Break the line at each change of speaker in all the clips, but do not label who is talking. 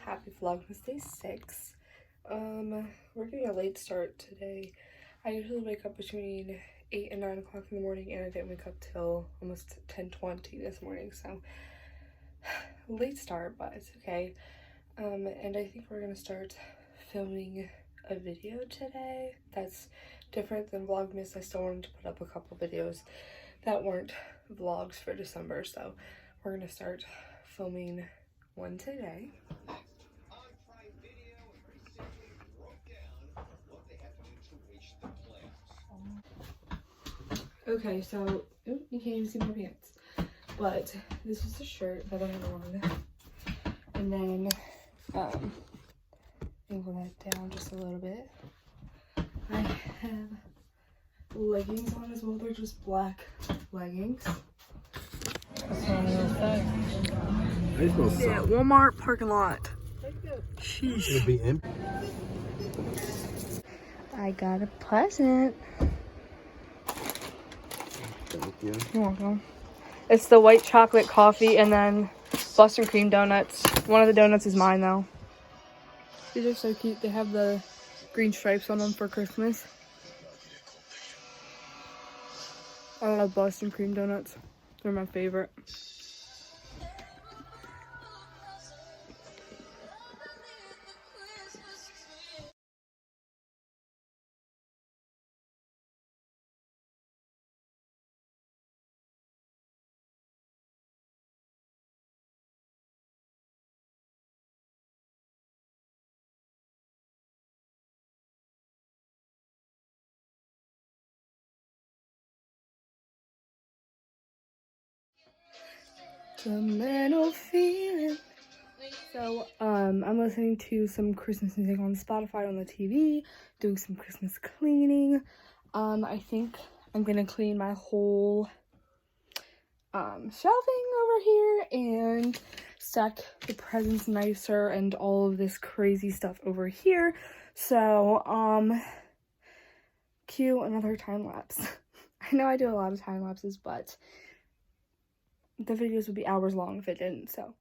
happy Vlogmas Day 6. We're getting a late start today. I usually wake up between 8 and 9 o'clock in the morning, and I didn't wake up till almost 10:20 this morning, so late start, but it's okay. And I think we're gonna start filming a video today that's different than Vlogmas. I still wanted to put up a couple videos that weren't vlogs for December, so we're gonna start filming one today. Okay, so you can't even see my pants, but this is the shirt that I had on, and then angle that down just a little bit. I have leggings on as well. They're just black leggings. Yeah, Walmart parking lot. Sheesh.
It'll be empty.
I got a present.
Thank you.
You're welcome. It's the white chocolate coffee and then Boston cream donuts. One of the donuts is mine though. These are so cute. They have the green stripes on them for Christmas. I love Boston cream donuts. They're my favorite. The mental feeling. So, I'm listening to some Christmas music on Spotify on the TV, doing some Christmas cleaning. I think I'm gonna clean my whole shelving over here and stack the presents nicer and all of this crazy stuff over here. So, cue another time lapse. I know I do a lot of time lapses, but the videos would be hours long if it didn't, so.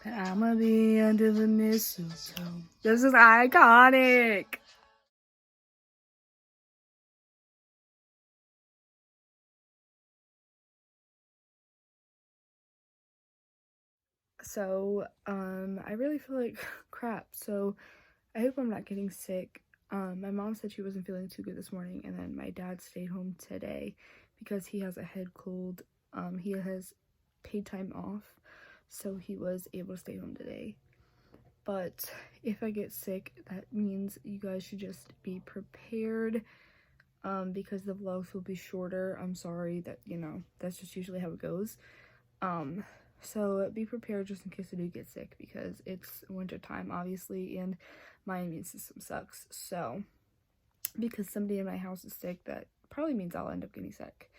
I'ma be under the mistletoe. This is iconic. So, I really feel like crap. So, I hope I'm not getting sick. My mom said she wasn't feeling too good this morning, and then my dad stayed home today because he has a head cold. He has paid time off, so he was able to stay home today. But if I get sick, that means you guys should just be prepared, because the vlogs will be shorter. I'm sorry that, that's just usually how it goes. So be prepared just in case I do get sick, because it's winter time, obviously, and my immune system sucks. So because somebody in my house is sick, that probably means I'll end up getting sick.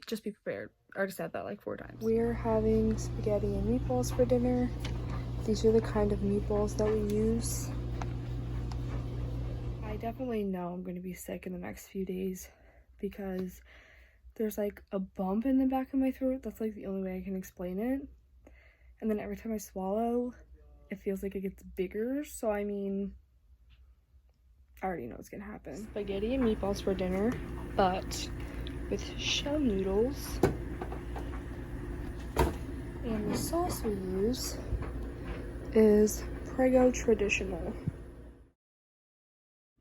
Just be prepared. I already said that like 4 times. We're having spaghetti and meatballs for dinner. These are the kind of meatballs that we use. I definitely know I'm going to be sick in the next few days because there's like a bump in the back of my throat. That's like the only way I can explain it. And then every time I swallow, it feels like it gets bigger. So I mean, I already know what's gonna happen. Spaghetti and meatballs for dinner, but with shell noodles. And the sauce we use is Prego Traditional.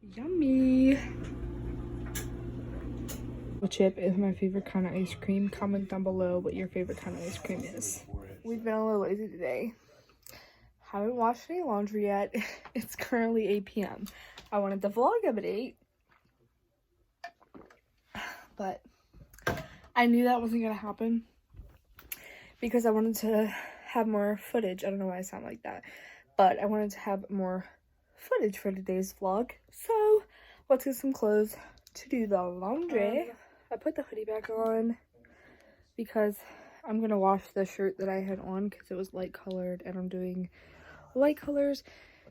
Yummy! Chip is my favorite kind of ice cream. Comment down below what your favorite kind of ice cream is. We've been a little lazy today. Haven't washed any laundry yet. It's currently 8 p.m. I wanted to vlog up at 8, but I knew that wasn't gonna happen because I wanted to have more footage. I don't know why I sound like that, but I wanted to have more footage for today's vlog. So let's get some clothes to do the laundry. I put the hoodie back on because I'm gonna wash the shirt that I had on because it was light colored and I'm doing light colors.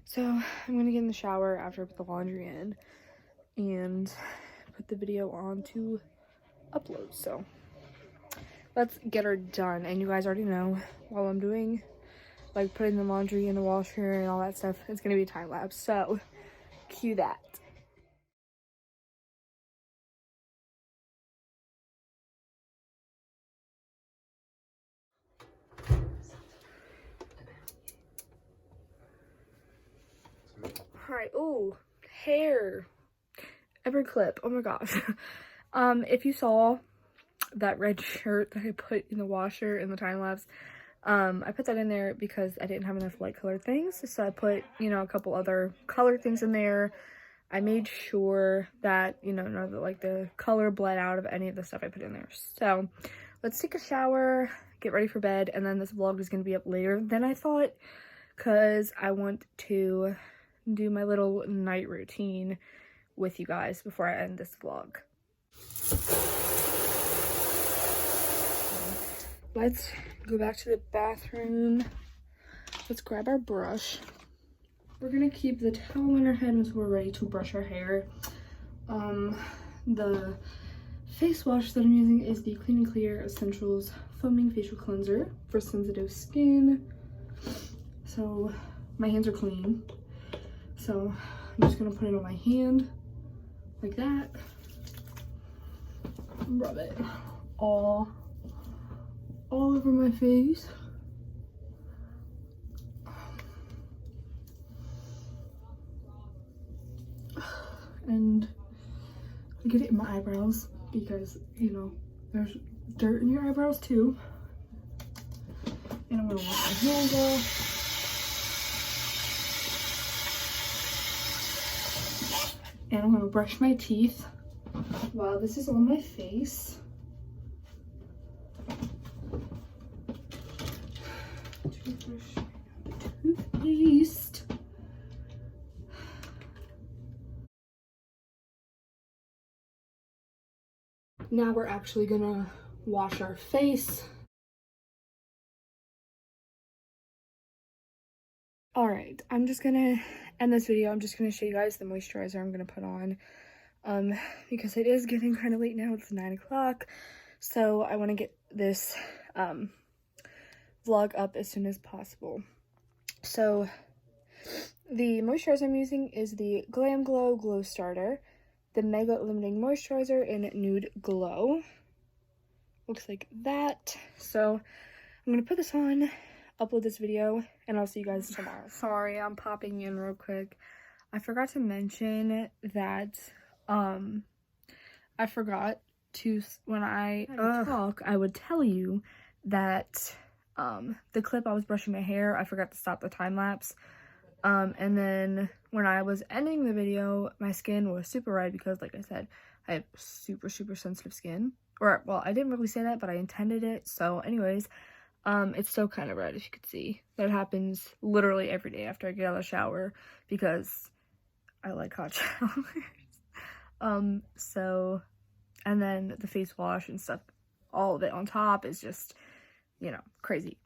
So I'm gonna get in the shower after I put the laundry in and put the video on to upload. So let's get her done. And you guys already know, while I'm doing like putting the laundry in the washer and all that stuff, it's gonna be time lapse. So cue that. Alright, ooh, hair. Every clip, oh my gosh. If you saw that red shirt that I put in the washer in the time lapse, I put that in there because I didn't have enough light colored things. So I put, you know, a couple other color things in there. I made sure that, you know, none of the, like, the color bled out of any of the stuff I put in there. So let's take a shower, get ready for bed, and then this vlog is going to be up later than I thought because I want to do my little night routine with you guys before I end this vlog. Let's go back to the bathroom. Let's grab our brush. We're gonna keep the towel on our head until we're ready to brush our hair. The face wash that I'm using is the Clean and Clear Essentials Foaming Facial Cleanser for sensitive skin. So my hands are clean. So I'm just gonna put it on my hand like that. Rub it all over my face. And get it in my eyebrows because, you know, there's dirt in your eyebrows too. And I'm gonna wash my hands off. And I'm gonna brush my teeth while this is on my face. Toothbrush, toothpaste. Now we're actually gonna wash our face. All right, I'm just gonna end this video. I'm just gonna show you guys the moisturizer I'm gonna put on. Because it is getting kind of late now. It's 9 o'clock. So I want to get this vlog up as soon as possible. So the moisturizer I'm using is the Glam Glow Glow Starter, the Mega Limiting Moisturizer in Nude Glow. Looks like that. So I'm gonna put this on, upload this video, and I'll see you guys tomorrow. Sorry, I'm popping in real quick. I forgot to mention that I forgot to, when I talk, I would tell you that the clip I was brushing my hair, I forgot to stop the time lapse. And then when I was ending the video, my skin was super red because, like I said, I have super sensitive skin. Or, well, I didn't really say that, but I intended it. So anyways, it's still kind of red, as you can see. That happens literally every day after I get out of the shower because I like hot showers. So, and then the face wash and stuff, all of it on top is just, you know, crazy.